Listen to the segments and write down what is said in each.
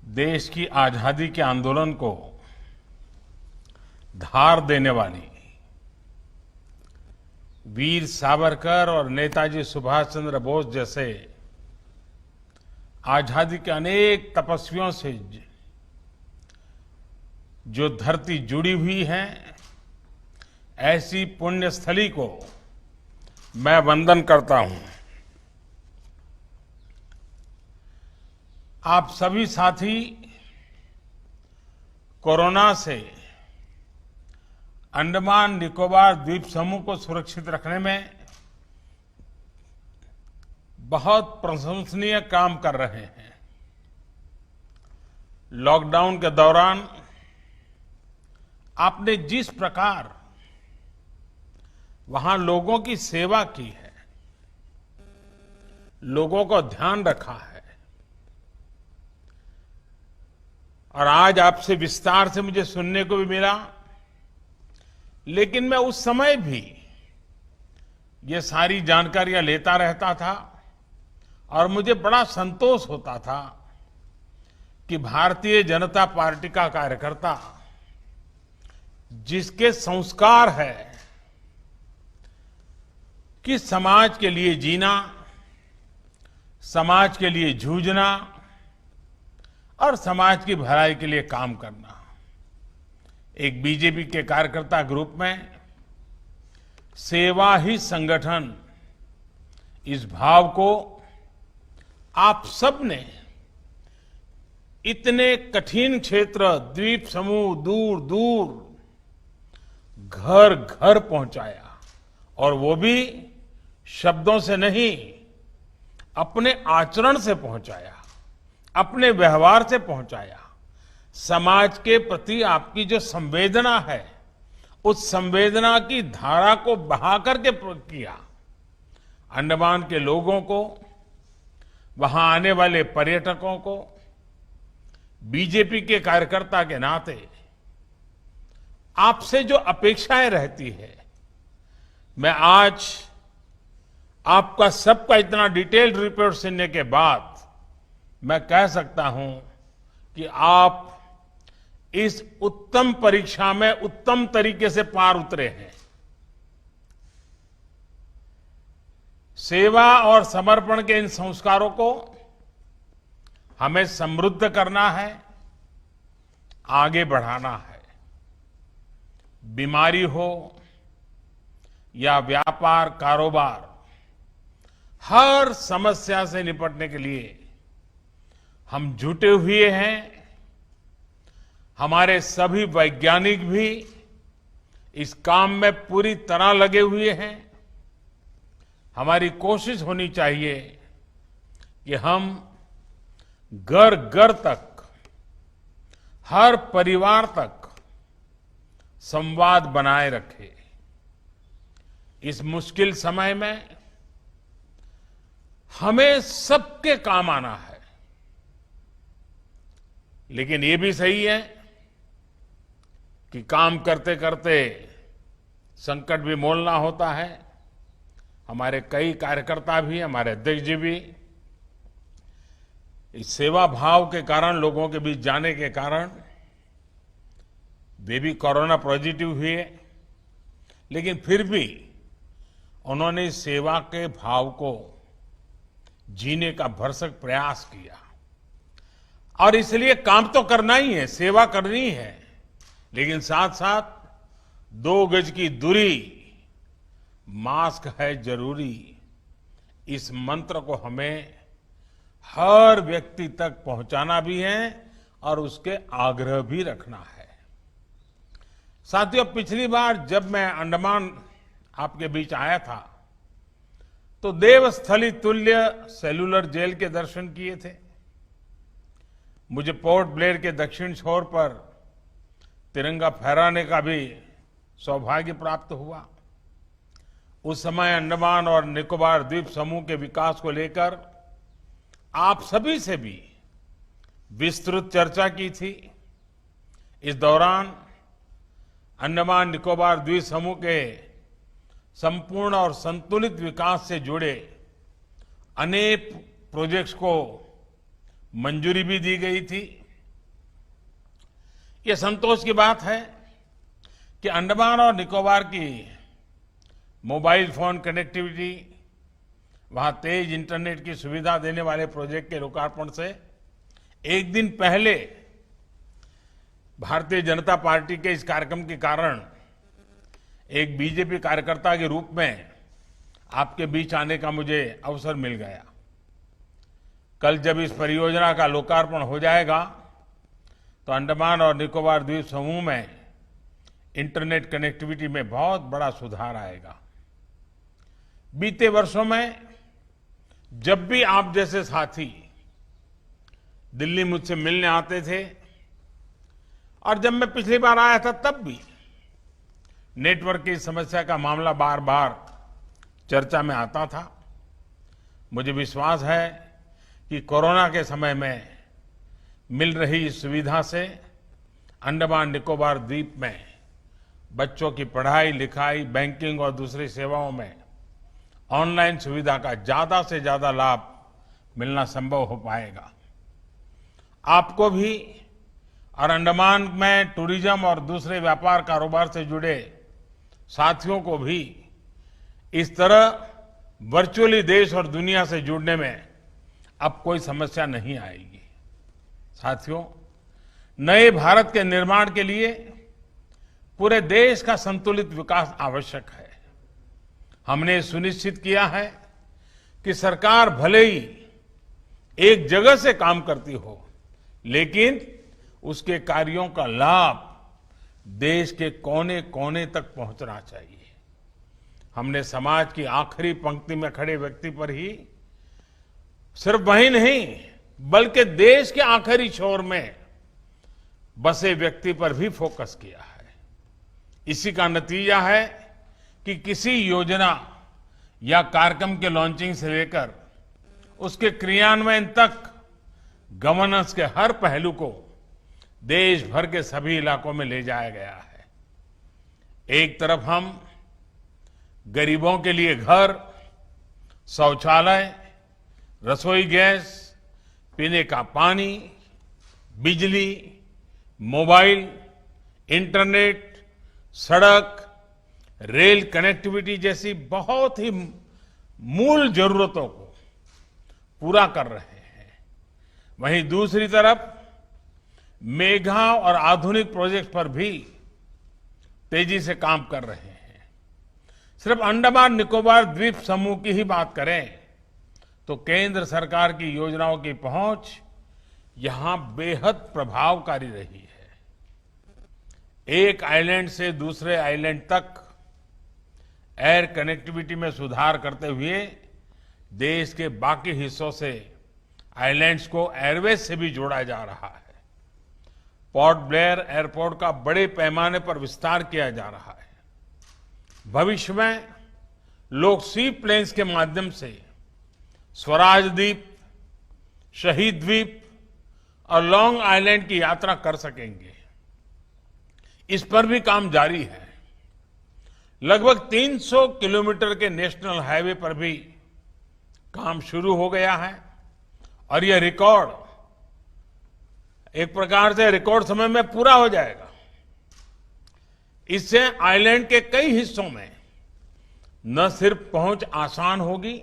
देश की आजादी के आंदोलन को धार देने वाली वीर सावरकर और नेताजी सुभाष चंद्र बोस जैसे आजादी के अनेक तपस्वियों से जो धरती जुड़ी हुई है, ऐसी पुण्य स्थली को मैं वंदन करता हूं। आप सभी साथी कोरोना से अंडमान निकोबार द्वीप समूह को सुरक्षित रखने में बहुत प्रशंसनीय काम कर रहे हैं। लॉकडाउन के दौरान आपने जिस प्रकार वहां लोगों की सेवा की है, लोगों को ध्यान रखा है, और आज आपसे विस्तार से मुझे सुनने को भी मिला, लेकिन मैं उस समय भी ये सारी जानकारियां लेता रहता था और मुझे बड़ा संतोष होता था कि भारतीय जनता पार्टी का कार्यकर्ता जिसके संस्कार है कि समाज के लिए जीना, समाज के लिए जूझना और समाज की भलाई के लिए काम करना, एक बीजेपी के कार्यकर्ता ग्रुप में सेवा ही संगठन, इस भाव को आप सबने इतने कठिन क्षेत्र, द्वीप समूह, दूर दूर घर घर पहुंचाया, और वो भी शब्दों से नहीं, अपने आचरण से पहुंचाया, अपने व्यवहार से पहुंचाया। समाज के प्रति आपकी जो संवेदना है, उस संवेदना की धारा को बहा करके किया। अंडमान के लोगों को, वहां आने वाले पर्यटकों को, बीजेपी के कार्यकर्ता के नाते आपसे जो अपेक्षाएं रहती है, मैं आज आपका सबका इतना डिटेल्ड रिपोर्ट सुनने के बाद मैं कह सकता हूं कि आप इस उत्तम परीक्षा में उत्तम तरीके से पार उतरे हैं। सेवा और समर्पण के इन संस्कारों को हमें समृद्ध करना है, आगे बढ़ाना है। बीमारी हो या व्यापार कारोबार, हर समस्या से निपटने के लिए हम जुटे हुए हैं। हमारे सभी वैज्ञानिक भी इस काम में पूरी तरह लगे हुए हैं। हमारी कोशिश होनी चाहिए कि हम घर घर तक, हर परिवार तक संवाद बनाए रखें। इस मुश्किल समय में हमें सबके काम आना है, लेकिन ये भी सही है कि काम करते करते संकट भी मोलना होता है। हमारे कई कार्यकर्ता भी, हमारे अध्यक्ष जी भी इस सेवा भाव के कारण, लोगों के बीच जाने के कारण वे भी कोरोना पॉजिटिव हुए, लेकिन फिर भी उन्होंने इस सेवा के भाव को जीने का भरसक प्रयास किया। और इसलिए काम तो करना ही है, सेवा करनी है, लेकिन साथ साथ 2 गज की दूरी, मास्क है जरूरी, इस मंत्र को हमें हर व्यक्ति तक पहुंचाना भी है और उसके आग्रह भी रखना है। साथियों, पिछली बार जब मैं अंडमान आपके बीच आया था तो देवस्थली तुल्य सेलुलर जेल के दर्शन किए थे। मुझे पोर्ट ब्लेयर के दक्षिण छोर पर तिरंगा फहराने का भी सौभाग्य प्राप्त हुआ। उस समय अंडमान और निकोबार द्वीप समूह के विकास को लेकर आप सभी से भी विस्तृत चर्चा की थी। इस दौरान अंडमान निकोबार द्वीप समूह के संपूर्ण और संतुलित विकास से जुड़े अनेक प्रोजेक्ट्स को मंजूरी भी दी गई थी। ये संतोष की बात है कि अंडमान और निकोबार की मोबाइल फोन कनेक्टिविटी, वहां तेज इंटरनेट की सुविधा देने वाले प्रोजेक्ट के लोकार्पण से एक दिन पहले भारतीय जनता पार्टी के इस कार्यक्रम के कारण एक बीजेपी कार्यकर्ता के रूप में आपके बीच आने का मुझे अवसर मिल गया। कल जब इस परियोजना का लोकार्पण हो जाएगा तो अंडमान और निकोबार द्वीप समूह में इंटरनेट कनेक्टिविटी में बहुत बड़ा सुधार आएगा। बीते वर्षों में जब भी आप जैसे साथी दिल्ली मुझसे मिलने आते थे और जब मैं पिछली बार आया था तब भी नेटवर्क की समस्या का मामला बार बार चर्चा में आता था। मुझे विश्वास है कि कोरोना के समय में मिल रही इस सुविधा से अंडमान निकोबार द्वीप में बच्चों की पढ़ाई लिखाई, बैंकिंग और दूसरी सेवाओं में ऑनलाइन सुविधा का ज्यादा से ज्यादा लाभ मिलना संभव हो पाएगा। आपको भी और अंडमान में टूरिज्म और दूसरे व्यापार कारोबार से जुड़े साथियों को भी इस तरह वर्चुअली देश और दुनिया से जुड़ने में अब कोई समस्या नहीं आएगी। साथियों, नए भारत के निर्माण के लिए पूरे देश का संतुलित विकास आवश्यक है। हमने सुनिश्चित किया है कि सरकार भले ही एक जगह से काम करती हो, लेकिन उसके कार्यों का लाभ देश के कोने कोने तक पहुंचना चाहिए। हमने समाज की आखिरी पंक्ति में खड़े व्यक्ति पर ही सिर्फ वही नहीं बल्कि देश के आखिरी छोर में बसे व्यक्ति पर भी फोकस किया है। इसी का नतीजा है कि किसी योजना या कार्यक्रम के लॉन्चिंग से लेकर उसके क्रियान्वयन तक गवर्नेंस के हर पहलू को देश भर के सभी इलाकों में ले जाया गया है। एक तरफ हम गरीबों के लिए घर, शौचालय, रसोई गैस, पीने का पानी, बिजली, मोबाइल, इंटरनेट, सड़क, रेल कनेक्टिविटी जैसी बहुत ही मूल जरूरतों को पूरा कर रहे हैं। वहीं दूसरी तरफ मेगा और आधुनिक प्रोजेक्ट पर भी तेजी से काम कर रहे हैं। सिर्फ अंडमान निकोबार द्वीप समूह की ही बात करें तो केंद्र सरकार की योजनाओं की पहुंच यहां बेहद प्रभावकारी रही है। एक आइलैंड से दूसरे आइलैंड तक एयर कनेक्टिविटी में सुधार करते हुए देश के बाकी हिस्सों से आइलैंड्स को एयरवेज से भी जोड़ा जा रहा है। पोर्ट ब्लेयर एयरपोर्ट का बड़े पैमाने पर विस्तार किया जा रहा है। भविष्य में लोग सी प्लेन्स के माध्यम से स्वराज द्वीप, शहीद द्वीप और लॉन्ग आइलैंड की यात्रा कर सकेंगे। इस पर भी काम जारी है। लगभग 300 किलोमीटर के नेशनल हाईवे पर भी काम शुरू हो गया है और यह रिकॉर्ड एक प्रकार से रिकॉर्ड समय में पूरा हो जाएगा। इससे आइलैंड के कई हिस्सों में न सिर्फ पहुंच आसान होगी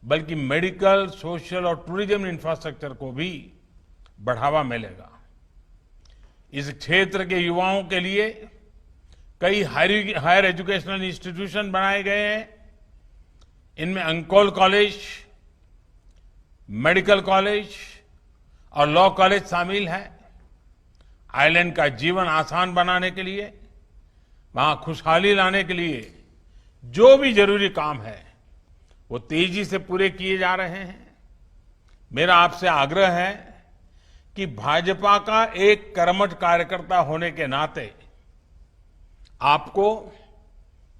बल्कि मेडिकल, सोशल और टूरिज्म इंफ्रास्ट्रक्चर को भी बढ़ावा मिलेगा। इस क्षेत्र के युवाओं के लिए कई हायर एजुकेशनल इंस्टीट्यूशन बनाए गए हैं। इनमें अंकोल कॉलेज, मेडिकल कॉलेज और लॉ कॉलेज शामिल है। आइलैंड का जीवन आसान बनाने के लिए, वहां खुशहाली लाने के लिए जो भी जरूरी काम है वो तेजी से पूरे किए जा रहे हैं। मेरा आपसे आग्रह है कि भाजपा का एक कर्मठ कार्यकर्ता होने के नाते आपको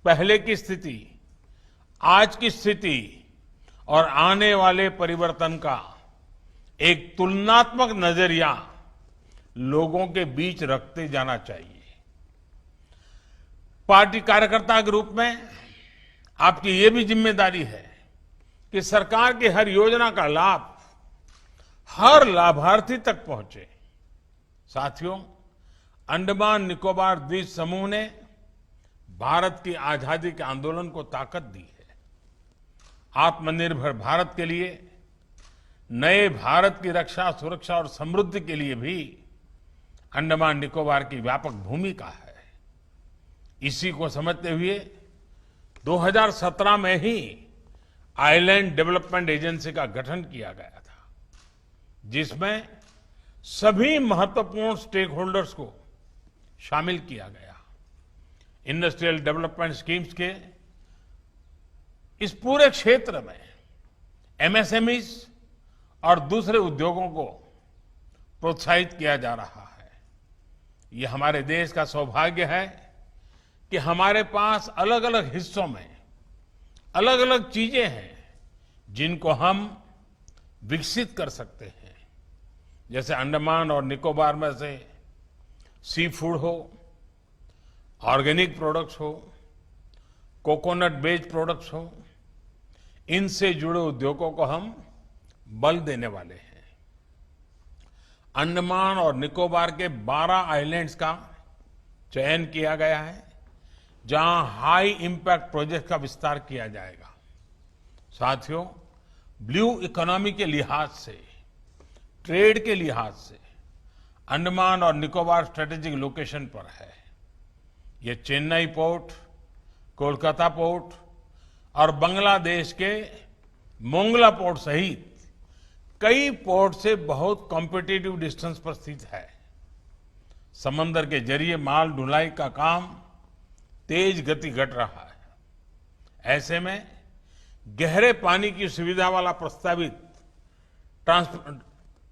पहले की स्थिति, आज की स्थिति और आने वाले परिवर्तन का एक तुलनात्मक नजरिया लोगों के बीच रखते जाना चाहिए। पार्टी कार्यकर्ता के रूप में आपकी ये भी जिम्मेदारी है कि सरकार की हर योजना का लाभ हर लाभार्थी तक पहुंचे। साथियों, अंडमान निकोबार द्वीप समूह ने भारत की आजादी के आंदोलन को ताकत दी है। आत्मनिर्भर भारत के लिए, नए भारत की रक्षा, सुरक्षा और समृद्धि के लिए भी अंडमान निकोबार की व्यापक भूमिका है। इसी को समझते हुए 2017 में ही आइलैंड डेवलपमेंट एजेंसी का गठन किया गया था, जिसमें सभी महत्वपूर्ण स्टेक होल्डर्स को शामिल किया गया। इंडस्ट्रियल डेवलपमेंट स्कीम्स के इस पूरे क्षेत्र में एमएसएमईज और दूसरे उद्योगों को प्रोत्साहित किया जा रहा है। ये हमारे देश का सौभाग्य है कि हमारे पास अलग अलग हिस्सों में अलग अलग चीजें हैं जिनको हम विकसित कर सकते हैं। जैसे अंडमान और निकोबार में से सी फूड हो, ऑर्गेनिक प्रोडक्ट्स हो, कोकोनट बेस्ड प्रोडक्ट्स हो, इनसे जुड़े उद्योगों को हम बल देने वाले हैं। अंडमान और निकोबार के 12 आइलैंड्स का चयन किया गया है, जहां हाई इंपैक्ट प्रोजेक्ट का विस्तार किया जाएगा। साथियों, ब्लू इकोनॉमी के लिहाज से, ट्रेड के लिहाज से अंडमान और निकोबार स्ट्रेटेजिक लोकेशन पर है। ये चेन्नई पोर्ट, कोलकाता पोर्ट और बांग्लादेश के मोंगला पोर्ट सहित कई पोर्ट से बहुत कॉम्पिटिटिव डिस्टेंस पर स्थित है। समंदर के जरिए माल ढुलाई का काम तेज गति घट रहा है। ऐसे में गहरे पानी की सुविधा वाला प्रस्तावित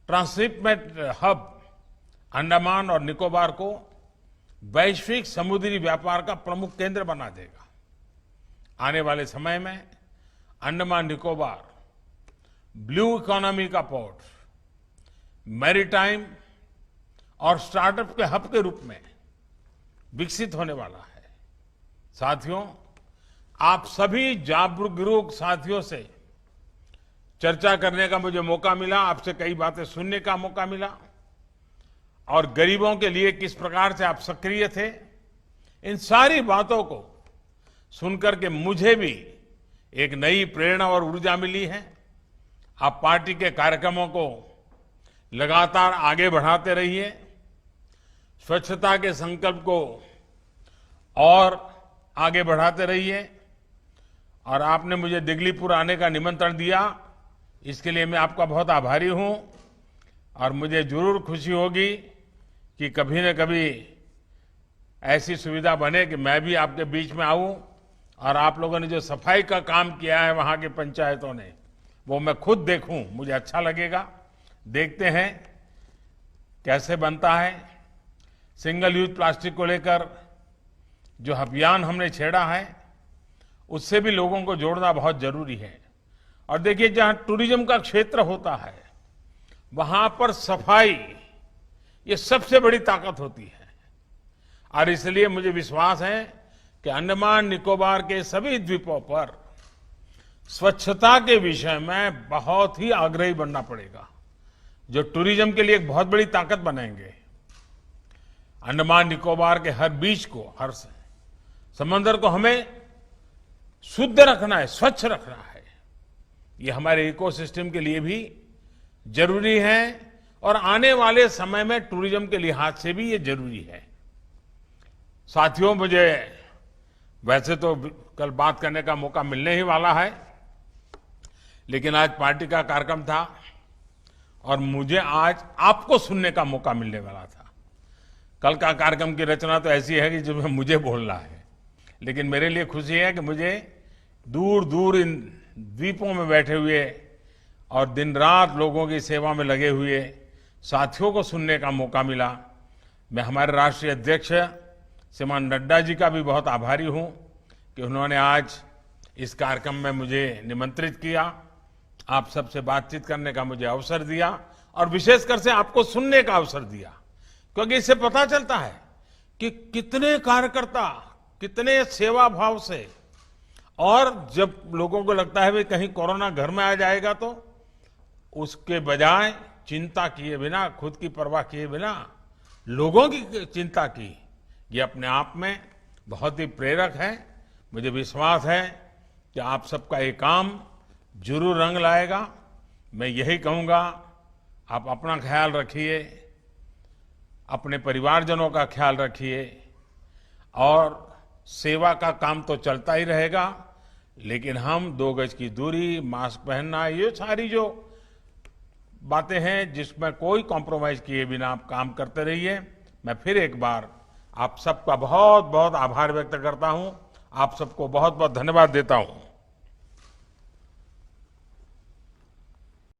ट्रांसशिपमेंट हब अंडमान और निकोबार को वैश्विक समुद्री व्यापार का प्रमुख केंद्र बना देगा। आने वाले समय में अंडमान निकोबार ब्लू इकोनॉमी का पोर्ट, मैरीटाइम और स्टार्टअप के हब के रूप में विकसित होने वाला है। साथियों, आप सभी जागरूक साथियों से चर्चा करने का मुझे मौका मिला, आपसे कई बातें सुनने का मौका मिला और गरीबों के लिए किस प्रकार से आप सक्रिय थे, इन सारी बातों को सुनकर के मुझे भी एक नई प्रेरणा और ऊर्जा मिली है। आप पार्टी के कार्यक्रमों को लगातार आगे बढ़ाते रहिए, स्वच्छता के संकल्प को और आगे बढ़ाते रहिए। और आपने मुझे दिगलीपुर आने का निमंत्रण दिया, इसके लिए मैं आपका बहुत आभारी हूं। और मुझे जरूर खुशी होगी कि कभी न कभी ऐसी सुविधा बने कि मैं भी आपके बीच में आऊं और आप लोगों ने जो सफाई का काम किया है वहां की पंचायतों ने, वो मैं खुद देखूं, मुझे अच्छा लगेगा। देखते हैं कैसे बनता है। सिंगल यूज प्लास्टिक को लेकर जो अभियान हमने छेड़ा है, उससे भी लोगों को जोड़ना बहुत जरूरी है। और देखिए, जहां टूरिज्म का क्षेत्र होता है वहां पर सफाई ये सबसे बड़ी ताकत होती है। और इसलिए मुझे विश्वास है कि अंडमान निकोबार के सभी द्वीपों पर स्वच्छता के विषय में बहुत ही आग्रही बनना पड़ेगा, जो टूरिज्म के लिए एक बहुत बड़ी ताकत बनेंगे। अंडमान निकोबार के हर बीच को, हर समंदर को हमें शुद्ध रखना है, स्वच्छ रखना है। ये हमारे इकोसिस्टम के लिए भी जरूरी है और आने वाले समय में टूरिज्म के लिहाज से भी ये जरूरी है। साथियों, मुझे वैसे तो कल बात करने का मौका मिलने ही वाला है, लेकिन आज पार्टी का कार्यक्रम था और मुझे आज आपको सुनने का मौका मिलने वाला था। कल का कार्यक्रम की रचना तो ऐसी है कि जिसमें मुझे बोलना है, लेकिन मेरे लिए खुशी है कि मुझे दूर दूर इन द्वीपों में बैठे हुए और दिन रात लोगों की सेवा में लगे हुए साथियों को सुनने का मौका मिला। मैं हमारे राष्ट्रीय अध्यक्ष श्रीमान नड्डा जी का भी बहुत आभारी हूं कि उन्होंने आज इस कार्यक्रम में मुझे निमंत्रित किया, आप सबसे बातचीत करने का मुझे अवसर दिया और विशेषकर से आपको सुनने का अवसर दिया, क्योंकि इससे पता चलता है कि कितने कार्यकर्ता कितने सेवा भाव से, और जब लोगों को लगता है कि कहीं कोरोना घर में आ जाएगा तो उसके बजाय चिंता किए बिना, खुद की परवाह किए बिना लोगों की चिंता की, ये अपने आप में बहुत ही प्रेरक है। मुझे विश्वास है कि आप सबका ये काम जरूर रंग लाएगा। मैं यही कहूंगा, आप अपना ख्याल रखिए, अपने परिवारजनों का ख्याल रखिए, और सेवा का काम तो चलता ही रहेगा, लेकिन हम 2 गज की दूरी, मास्क पहनना, ये सारी जो बातें हैं जिसमें कोई कॉम्प्रोमाइज किए बिना आप काम करते रहिए। मैं फिर एक बार आप सबका बहुत बहुत आभार व्यक्त करता हूं, आप सबको बहुत बहुत धन्यवाद देता हूं।